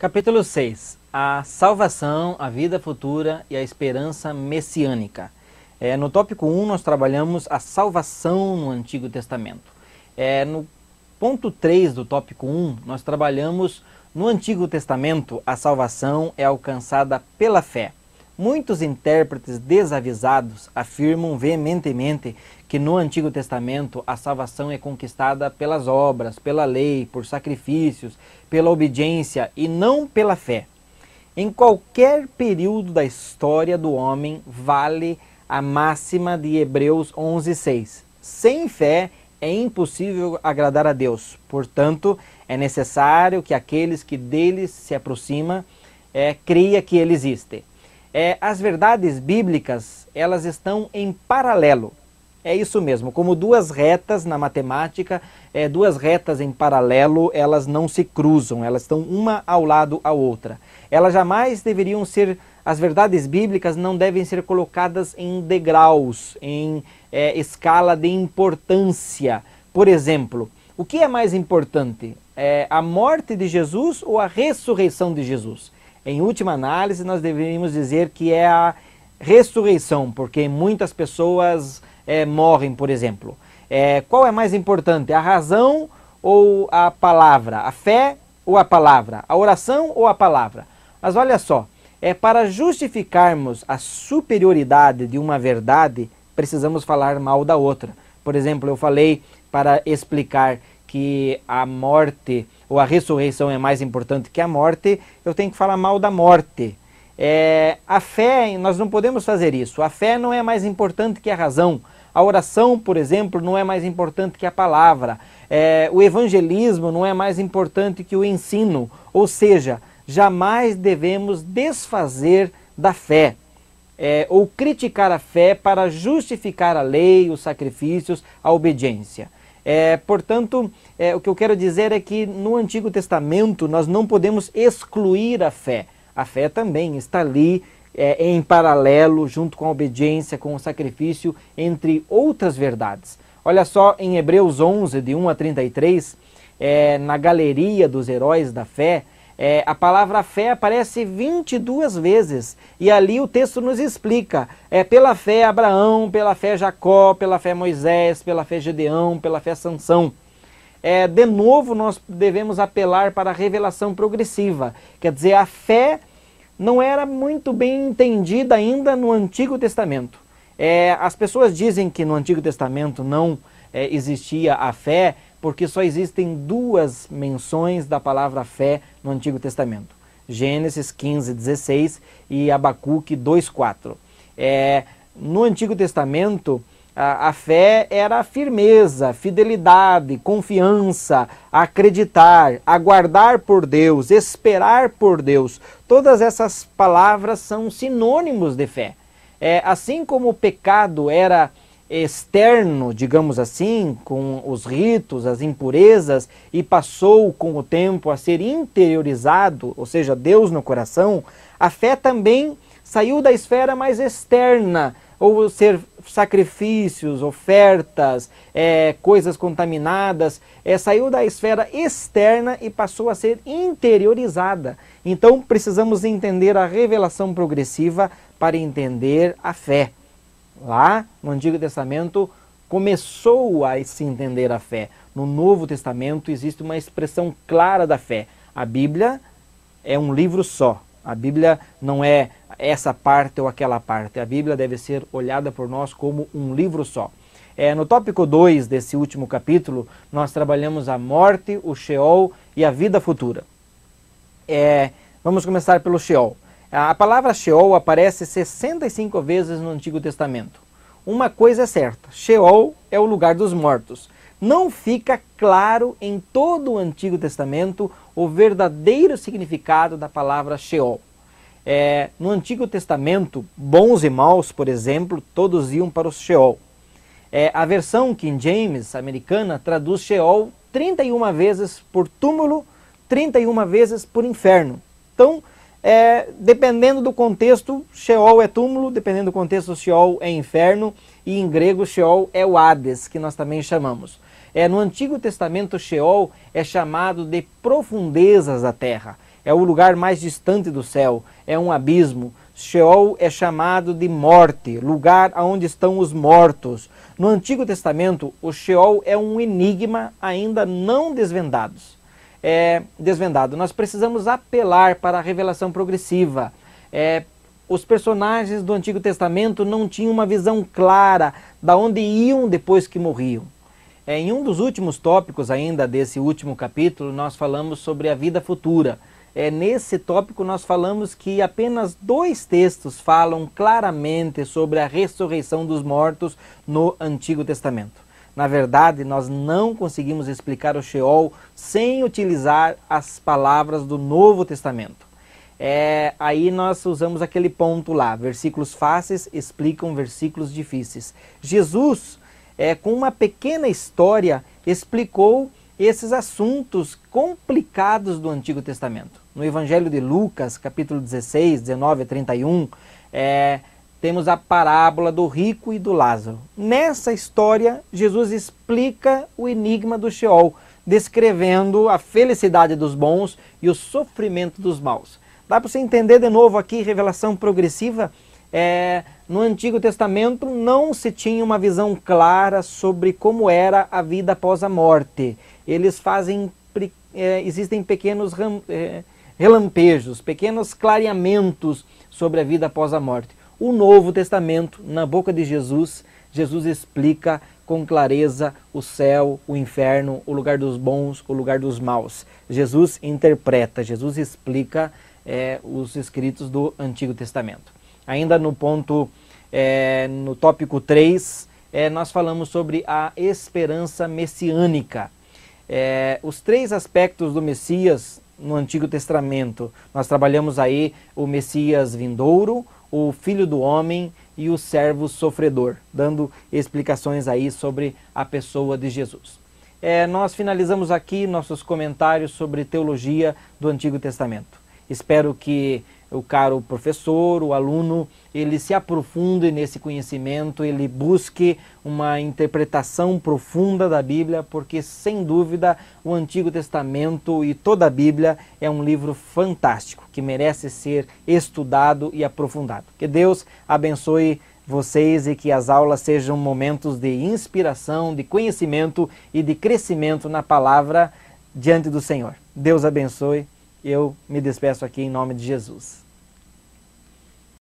Capítulo 6. A salvação, a vida futura e a esperança messiânica. No tópico 1 nós trabalhamos a salvação no Antigo Testamento. No ponto 3 do tópico 1 nós trabalhamos no Antigo Testamento a salvação é alcançada pela fé. Muitos intérpretes desavisados afirmam veementemente que no Antigo Testamento a salvação é conquistada pelas obras, pela lei, por sacrifícios, pela obediência e não pela fé. Em qualquer período da história do homem vale a máxima de Hebreus 11:6. Sem fé é impossível agradar a Deus. Portanto, é necessário que aqueles que dele se aproximam creia que ele existe. As verdades bíblicas, elas estão em paralelo. É isso mesmo, como duas retas na matemática, duas retas em paralelo, elas não se cruzam, elas estão uma ao lado da outra. Elas jamais deveriam ser, as verdades bíblicas não devem ser colocadas em degraus, em escala de importância. Por exemplo, o que é mais importante? A morte de Jesus ou a ressurreição de Jesus? Em última análise, nós deveríamos dizer que é a ressurreição, porque muitas pessoas morrem, por exemplo. Qual é mais importante, a razão ou a palavra? A fé ou a palavra? A oração ou a palavra? Mas olha só, para justificarmos a superioridade de uma verdade, precisamos falar mal da outra. Por exemplo, eu falei para explicar que a morte ou a ressurreição é mais importante que a morte, eu tenho que falar mal da morte. A fé, nós não podemos fazer isso. A fé não é mais importante que a razão. A oração, por exemplo, não é mais importante que a palavra. O evangelismo não é mais importante que o ensino. Ou seja, jamais devemos desfazer da fé. Ou criticar a fé para justificar a lei, os sacrifícios, a obediência. Portanto, o que eu quero dizer é que no Antigo Testamento nós não podemos excluir a fé. A fé também está ali em paralelo, junto com a obediência, com o sacrifício, entre outras verdades. Olha só, em Hebreus 11, de 1 a 33, na galeria dos heróis da fé, a palavra fé aparece 22 vezes. E ali o texto nos explica. Pela fé Abraão, pela fé Jacó, pela fé Moisés, pela fé Gedeão, pela fé Sansão. De novo, nós devemos apelar para a revelação progressiva. Quer dizer, a fé não era muito bem entendida ainda no Antigo Testamento. As pessoas dizem que no Antigo Testamento não existia a fé, porque só existem duas menções da palavra fé no Antigo Testamento. Gênesis 15:16 e Abacuque 2:4. No Antigo Testamento, a fé era a firmeza, fidelidade, confiança, acreditar, aguardar por Deus, esperar por Deus. Todas essas palavras são sinônimos de fé. Assim como o pecado era externo, digamos assim, com os ritos, as impurezas, e passou com o tempo a ser interiorizado, ou seja, Deus no coração, a fé também saiu da esfera mais externa, ou ser sacrifícios, ofertas, coisas contaminadas, saiu da esfera externa e passou a ser interiorizada. Então precisamos entender a revelação progressiva para entender a fé. Lá no Antigo Testamento começou a se entender a fé. No Novo Testamento existe uma expressão clara da fé. A Bíblia é um livro só. A Bíblia não é essa parte ou aquela parte. A Bíblia deve ser olhada por nós como um livro só. No tópico 2 desse último capítulo, nós trabalhamos a morte, o Sheol e a vida futura. Vamos começar pelo Sheol. A palavra Sheol aparece 65 vezes no Antigo Testamento. Uma coisa é certa, Sheol é o lugar dos mortos. Não fica claro em todo o Antigo Testamento o verdadeiro significado da palavra Sheol. No Antigo Testamento, bons e maus, por exemplo, todos iam para o Sheol. A versão King James americana traduz Sheol 31 vezes por túmulo, 31 vezes por inferno. Então, dependendo do contexto, Sheol é túmulo, dependendo do contexto, Sheol é inferno, e em grego Sheol é o Hades, que nós também chamamos. No Antigo Testamento, Sheol é chamado de profundezas da terra. é o lugar mais distante do céu, é um abismo. Sheol é chamado de morte, lugar onde estão os mortos. No Antigo Testamento, o Sheol é um enigma ainda não desvendado. Nós precisamos apelar para a revelação progressiva. Os personagens do Antigo Testamento não tinham uma visão clara de onde iam depois que morriam. Em um dos últimos tópicos ainda desse último capítulo, nós falamos sobre a vida futura. Nesse tópico nós falamos que apenas 2 textos falam claramente sobre a ressurreição dos mortos no Antigo Testamento. Na verdade, nós não conseguimos explicar o Sheol sem utilizar as palavras do Novo Testamento. Aí nós usamos aquele ponto lá, versículos fáceis explicam versículos difíceis. Jesus, com uma pequena história, explicou esses assuntos complicados do Antigo Testamento. No Evangelho de Lucas, capítulo 16, 19 a 31, temos a parábola do rico e do Lázaro. Nessa história, Jesus explica o enigma do Sheol, descrevendo a felicidade dos bons e o sofrimento dos maus. Dá para você entender de novo aqui, revelação progressiva? No Antigo Testamento não se tinha uma visão clara sobre como era a vida após a morte. Existem pequenos relampejos, pequenos clareamentos sobre a vida após a morte. O Novo Testamento, na boca de Jesus, Jesus explica com clareza o céu, o inferno, o lugar dos bons, o lugar dos maus. Jesus interpreta, Jesus explica os escritos do Antigo Testamento. Ainda no tópico 3, nós falamos sobre a esperança messiânica. Os 3 aspectos do Messias no Antigo Testamento. Nós trabalhamos aí o Messias vindouro, o Filho do Homem e o servo sofredor, dando explicações aí sobre a pessoa de Jesus. Nós finalizamos aqui nossos comentários sobre teologia do Antigo Testamento. Espero que o caro professor, o aluno, ele se aprofunde nesse conhecimento, ele busque uma interpretação profunda da Bíblia, porque sem dúvida o Antigo Testamento e toda a Bíblia é um livro fantástico, que merece ser estudado e aprofundado. Que Deus abençoe vocês e que as aulas sejam momentos de inspiração, de conhecimento e de crescimento na palavra diante do Senhor. Deus abençoe. Eu me despeço aqui em nome de Jesus.